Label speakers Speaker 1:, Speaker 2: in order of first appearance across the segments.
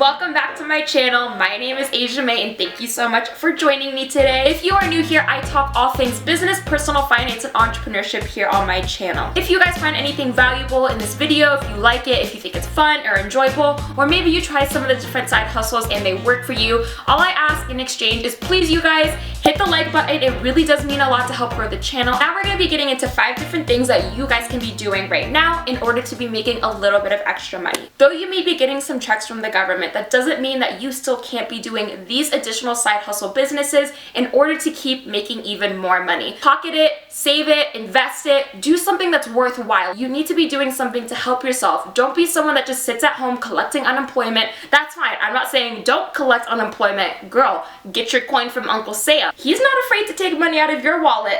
Speaker 1: welcome back to my channel. My name is Asia May and thank you so much for joining me today. If you are new here, I talk all things business, personal finance, and entrepreneurship here on my channel. If you guys find anything valuable in this video, if you like it, if you think it's fun or enjoyable, or maybe you try some of the different side hustles and they work for you, all I ask in exchange is please you guys hit the like button. It really does mean a lot to help grow the channel. Now we're going to be getting into 5 different things that you guys can be doing right now in order to be making a little bit of extra money. Though you may be getting some checks from the government, that doesn't mean that you still can't be doing these additional side hustle businesses in order to keep making even more money. Pocket it, save it, invest it, do something that's worthwhile. You need to be doing something to help yourself. Don't be someone that just sits at home collecting unemployment. That's fine. I'm not saying don't collect unemployment. Girl, get your coin from Uncle Sam. He's not afraid to take money out of your wallet.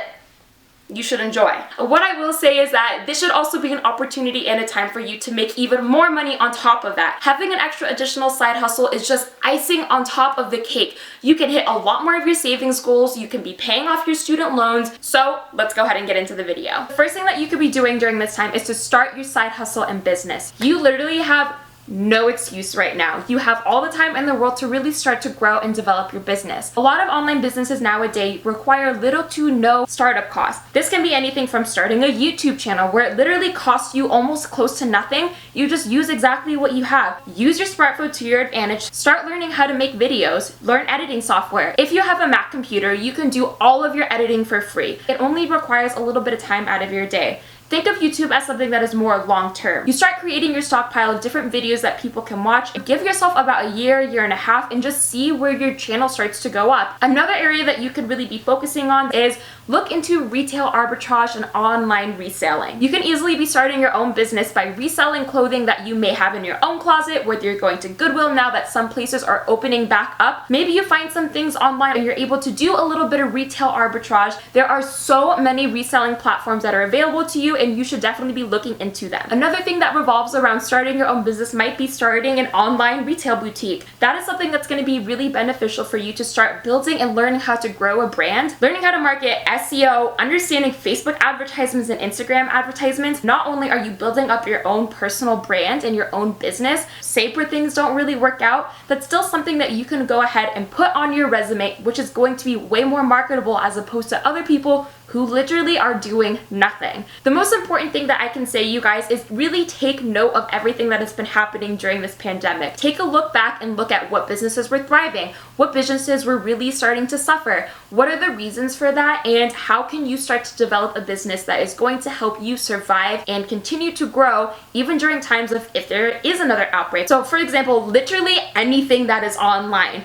Speaker 1: You should enjoy. What I will say is that this should also be an opportunity and a time for you to make even more money on top of that. Having an extra additional side hustle is just icing on top of the cake. You can hit a lot more of your savings goals. You can be paying off your student loans. So let's go ahead and get into the video. The first thing that you could be doing during this time is to start your side hustle and business. You literally have no excuse right now. You have all the time in the world to really start to grow and develop your business. A lot of online businesses nowadays require little to no startup costs. This can be anything from starting a YouTube channel where it literally costs you almost close to nothing. You just use exactly what you have. Use your smartphone to your advantage. Start learning how to make videos. Learn editing software. If you have a Mac computer, you can do all of your editing for free. It only requires a little bit of time out of your day. Think of YouTube as something that is more long-term. You start creating your stockpile of different videos that people can watch. Give yourself about a year and a half, and just see where your channel starts to go up. Another area that you could really be focusing on is look into retail arbitrage and online reselling. You can easily be starting your own business by reselling clothing that you may have in your own closet, whether you're going to Goodwill now that some places are opening back up. Maybe you find some things online and you're able to do a little bit of retail arbitrage. There are so many reselling platforms that are available to you, and you should definitely be looking into them. Another thing that revolves around starting your own business might be starting an online retail boutique. That is something that's going to be really beneficial for you to start building and learning how to grow a brand, learning how to market, SEO, understanding Facebook advertisements and Instagram advertisements. Not only are you building up your own personal brand and your own business, say where things don't really work out, that's still something that you can go ahead and put on your resume, which is going to be way more marketable as opposed to other people who literally are doing nothing. The most important thing that I can say, you guys, is really take note of everything that has been happening during this pandemic. Take a look back and look at what businesses were thriving, what businesses were really starting to suffer, what are the reasons for that, and how can you start to develop a business that is going to help you survive and continue to grow even during times of if there is another outbreak. So for example, literally anything that is online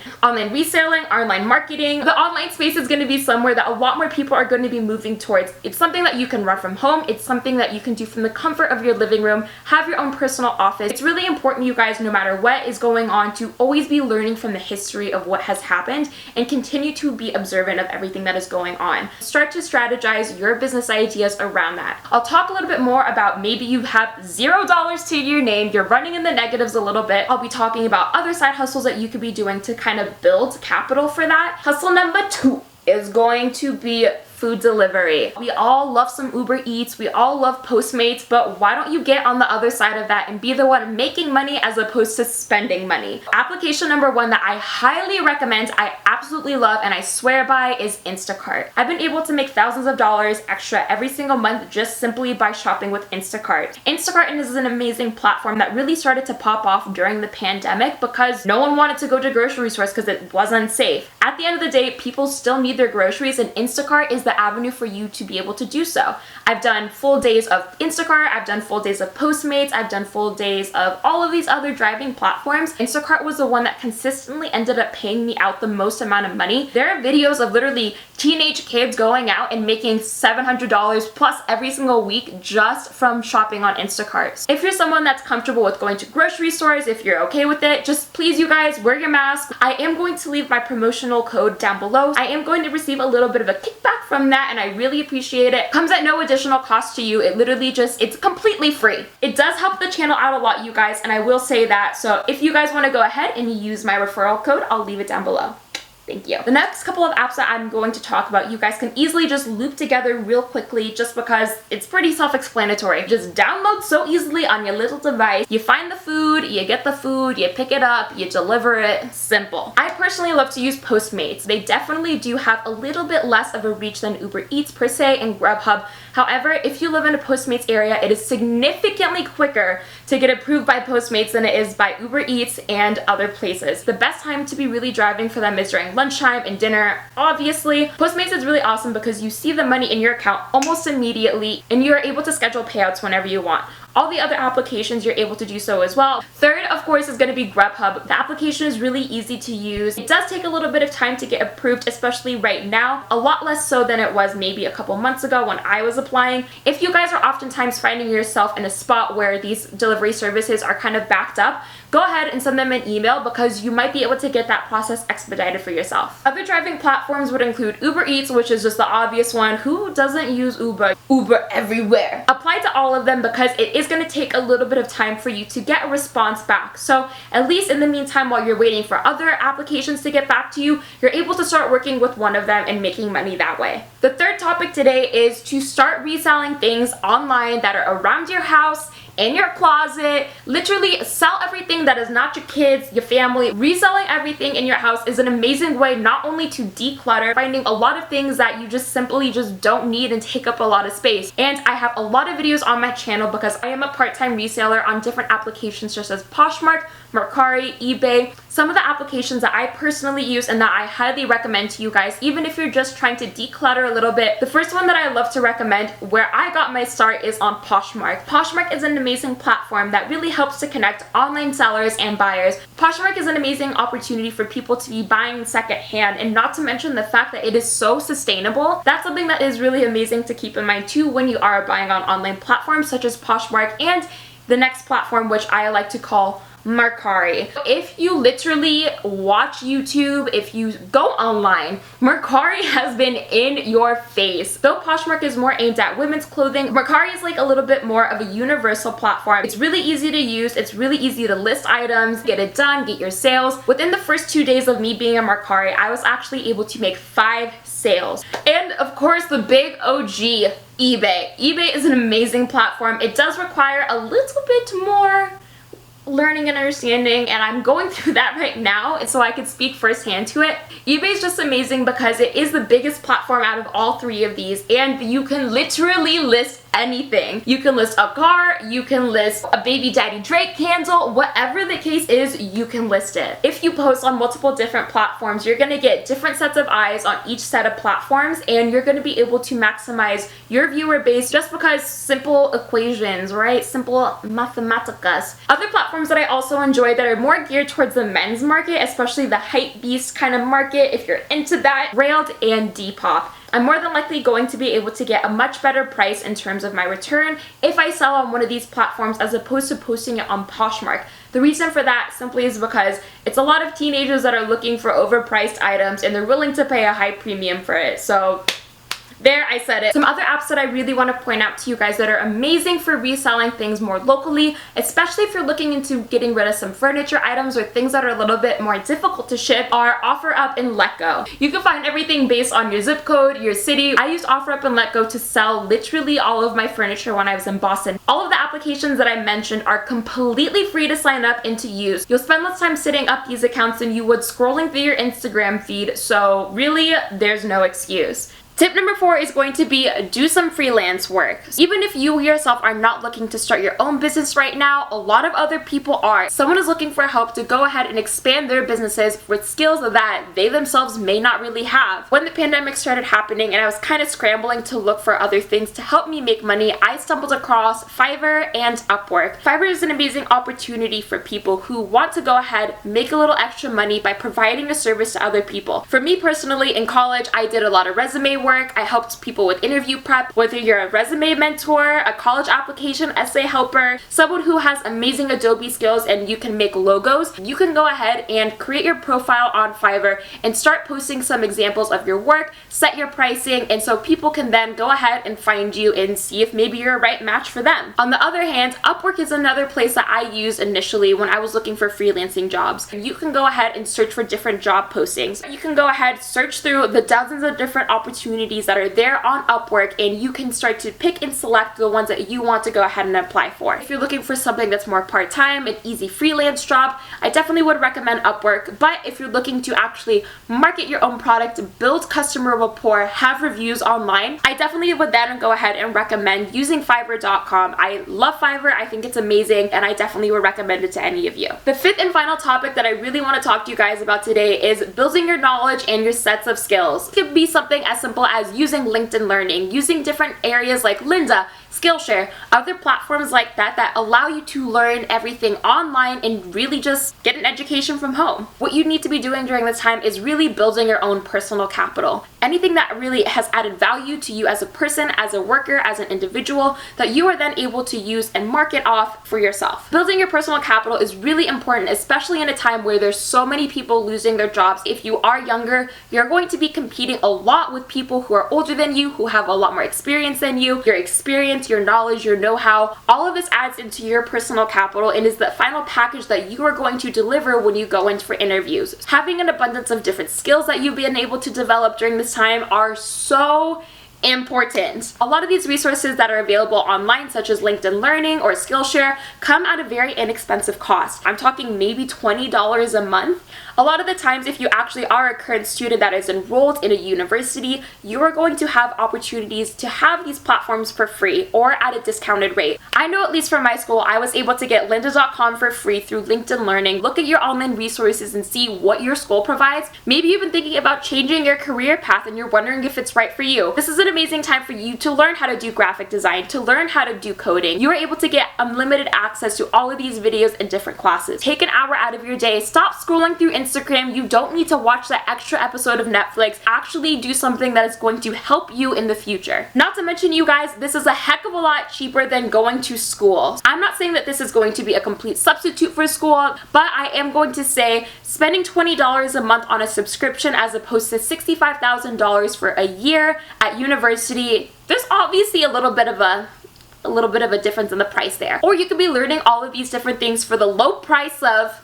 Speaker 1: reselling, online marketing. The online space is going to be somewhere that a lot more people are going to be moving towards. It's something that you can run from home. It's something that you can do from the comfort of your living room, have your own personal office. It's really important, you guys, no matter what is going on, to always be learning from the history of what has happened and continue to be observant of everything that is going on. Start to strategize your business ideas around that. I'll talk a little bit more about maybe you have $0 to your name, you're running in the negatives a little bit. I'll be talking about other side hustles that you could be doing to kind of build capital for that. Hustle number 2 is going to be food delivery. We all love some Uber Eats, we all love Postmates, but why don't you get on the other side of that and be the one making money as opposed to spending money? Application number 1 that I highly recommend, I absolutely love, and I swear by, is Instacart. I've been able to make thousands of dollars extra every single month just simply by shopping with Instacart. Instacart is an amazing platform that really started to pop off during the pandemic because no one wanted to go to grocery stores because it was unsafe. At the end of the day, people still need their groceries, and Instacart is the avenue for you to be able to do so. I've done full days of Instacart, I've done full days of Postmates, I've done full days of all of these other driving platforms. Instacart was the one that consistently ended up paying me out the most amount of money. There are videos of literally teenage kids going out and making $700 plus every single week just from shopping on Instacart. If you're someone that's comfortable with going to grocery stores, if you're okay with it, just please, you guys, wear your mask. I am going to leave my promotional code down below. I am going to receive a little bit of a kickback from that, and I really appreciate it. Comes at no additional cost to you. It literally just, it's completely free. It does help the channel out a lot, you guys, and I will say that. So if you guys want to go ahead and use my referral code, I'll leave it down below. Thank you. The next couple of apps that I'm going to talk about, you guys can easily just loop together real quickly just because it's pretty self-explanatory. Just download so easily on your little device. You find the food, you get the food, you pick it up, you deliver it. Simple. I personally love to use Postmates. They definitely do have a little bit less of a reach than Uber Eats per se and Grubhub. However, if you live in a Postmates area, it is significantly quicker to get approved by Postmates than it is by Uber Eats and other places. The best time to be really driving for them is during lunchtime and dinner. Obviously, Postmates is really awesome because you see the money in your account almost immediately and you're able to schedule payouts whenever you want. All the other applications, you're able to do so as well. Third, of course, is going to be Grubhub. The application is really easy to use. It does take a little bit of time to get approved, especially right now. A lot less so than it was maybe a couple months ago when I was applying. If you guys are oftentimes finding yourself in a spot where these delivery services are kind of backed up, go ahead and send them an email because you might be able to get that process expedited for yourself. Other driving platforms would include Uber Eats, which is just the obvious one. Who doesn't use Uber? Uber everywhere. Apply to all of them because it is going to take a little bit of time for you to get a response back. So at least in the meantime, while you're waiting for other applications to get back to you, you're able to start working with one of them and making money that way. The third topic today is to start reselling things online that are around your house, in your closet. Literally sell everything that is not your kids, your family. Reselling everything in your house is an amazing way not only to declutter, finding a lot of things that you just simply just don't need and take up a lot of space. And I have a lot of videos on my channel because I am a part-time reseller on different applications such as Poshmark, Mercari, eBay. Some of the applications that I personally use and that I highly recommend to you guys, even if you're just trying to declutter a little bit. The first one that I love to recommend, where I got my start, is on Poshmark. Poshmark is an amazing platform that really helps to connect online sellers and buyers. Poshmark is an amazing opportunity for people to be buying secondhand, and not to mention the fact that it is so sustainable. That's something that is really amazing to keep in mind too when you are buying on online platforms such as Poshmark and the next platform, which I like to call Mercari. If you literally watch YouTube, if you go online, Mercari has been in your face. Though Poshmark is more aimed at women's clothing, Mercari is like a little bit more of a universal platform. It's really easy to use, it's really easy to list items, get it done, get your sales. Within the first 2 days of me being a Mercari, I was actually able to make 5 sales. And of course, the big OG, eBay. eBay is an amazing platform. It does require a little bit more learning and understanding, and I'm going through that right now, and so I can speak firsthand to it. eBay is just amazing because it is the biggest platform out of all 3 of these, and you can literally list anything. You can list a car, you can list a baby daddy Drake candle, whatever the case is, you can list it. If you post on multiple different platforms, you're going to get different sets of eyes on each set of platforms, and you're going to be able to maximize your viewer base just because simple equations, right? Simple mathematicas. Other platforms that I also enjoy that are more geared towards the men's market, especially the hype beast kind of market, if you're into that, Railed and Depop. I'm more than likely going to be able to get a much better price in terms of my return if I sell on one of these platforms as opposed to posting it on Poshmark. The reason for that simply is because it's a lot of teenagers that are looking for overpriced items and they're willing to pay a high premium for it. So there, I said it. Some other apps that I really want to point out to you guys that are amazing for reselling things more locally, especially if you're looking into getting rid of some furniture items or things that are a little bit more difficult to ship, are OfferUp and Letgo. You can find everything based on your zip code, your city. I used OfferUp and Letgo to sell literally all of my furniture when I was in Boston. All of the applications that I mentioned are completely free to sign up and to use. You'll spend less time setting up these accounts than you would scrolling through your Instagram feed, so really, there's no excuse. Tip number 4 is going to be do some freelance work. Even if you yourself are not looking to start your own business right now, a lot of other people are. Someone is looking for help to go ahead and expand their businesses with skills that they themselves may not really have. When the pandemic started happening and I was kind of scrambling to look for other things to help me make money, I stumbled across Fiverr and Upwork. Fiverr is an amazing opportunity for people who want to go ahead, make a little extra money by providing a service to other people. For me personally, in college, I did a lot of resume work. work. I helped people with interview prep, whether you're a resume mentor, a college application essay helper, someone who has amazing Adobe skills and you can make logos. You can go ahead and create your profile on Fiverr and start posting some examples of your work, set your pricing, and so people can then go ahead and find you and see if maybe you're a right match for them. On the other hand, Upwork is another place that I used initially when I was looking for freelancing jobs. You can go ahead and search for different job postings. You can go ahead, search through the dozens of different opportunities that are there on Upwork, and you can start to pick and select the ones that you want to go ahead and apply for. If you're looking for something that's more part-time, an easy freelance job, I definitely would recommend Upwork. But if you're looking to actually market your own product, build customer rapport, have reviews online, I definitely would then go ahead and recommend using Fiverr.com. I love Fiverr. I think it's amazing, and I definitely would recommend it to any of you. The fifth and final topic that I really want to talk to you guys about today is building your knowledge and your sets of skills. It could be something as simple as using LinkedIn Learning, using different areas like Lynda, Skillshare, other platforms like that allow you to learn everything online and really just get an education from home. What you need to be doing during this time is really building your own personal capital. Anything that really has added value to you as a person, as a worker, as an individual, that you are then able to use and market off for yourself. Building your personal capital is really important, especially in a time where there's so many people losing their jobs. If you are younger, you're going to be competing a lot with people who are older than you, who have a lot more experience than you. Your experience, your knowledge, your know-how, all of this adds into your personal capital and is the final package that you are going to deliver when you go in for interviews. Having an abundance of different skills that you've been able to develop during this time are so important. A lot of these resources that are available online, such as LinkedIn Learning or Skillshare, come at a very inexpensive cost. I'm talking maybe $20 a month. A lot of the times, if you actually are a current student that is enrolled in a university, you are going to have opportunities to have these platforms for free or at a discounted rate. I know, at least from my school, I was able to get lynda.com for free through LinkedIn Learning. Look at your online resources and see what your school provides. Maybe you've been thinking about changing your career path and you're wondering if it's right for you. This is an amazing time for you to learn how to do graphic design, to learn how to do coding. You are able to get unlimited access to all of these videos and different classes. Take an hour out of your day. Stop scrolling through Instagram. You don't need to watch that extra episode of Netflix. Actually do something that is going to help you in the future. Not to mention, you guys, this is a heck of a lot cheaper than going to school. I'm not saying that this is going to be a complete substitute for school, but I am going to say spending $20 a month on a subscription as opposed to $65,000 for a year at university, there's obviously a little bit of a difference in the price there. Or you could be learning all of these different things for the low price of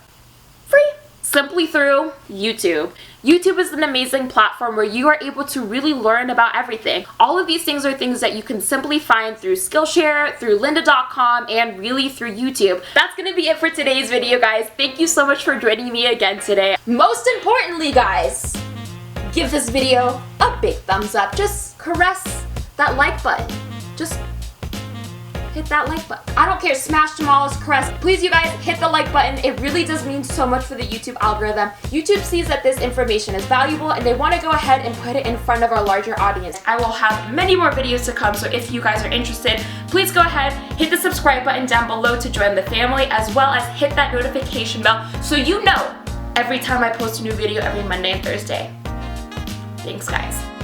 Speaker 1: free, simply through YouTube. YouTube is an amazing platform where you are able to really learn about everything. All of these things are things that you can simply find through Skillshare, through lynda.com, and really through YouTube. That's gonna be it for today's video, guys. Thank you so much for joining me again today. Most importantly, guys, give this video a big thumbs up. Just caress that like button. Just hit that like button. I don't care, smash, demolish, caress. Please, you guys, hit the like button. It really does mean so much for the YouTube algorithm. YouTube sees that this information is valuable and they want to go ahead and put it in front of our larger audience. I will have many more videos to come, so if you guys are interested, please go ahead, hit the subscribe button down below to join the family, as well as hit that notification bell so you know every time I post a new video every Monday and Thursday. Thanks, guys.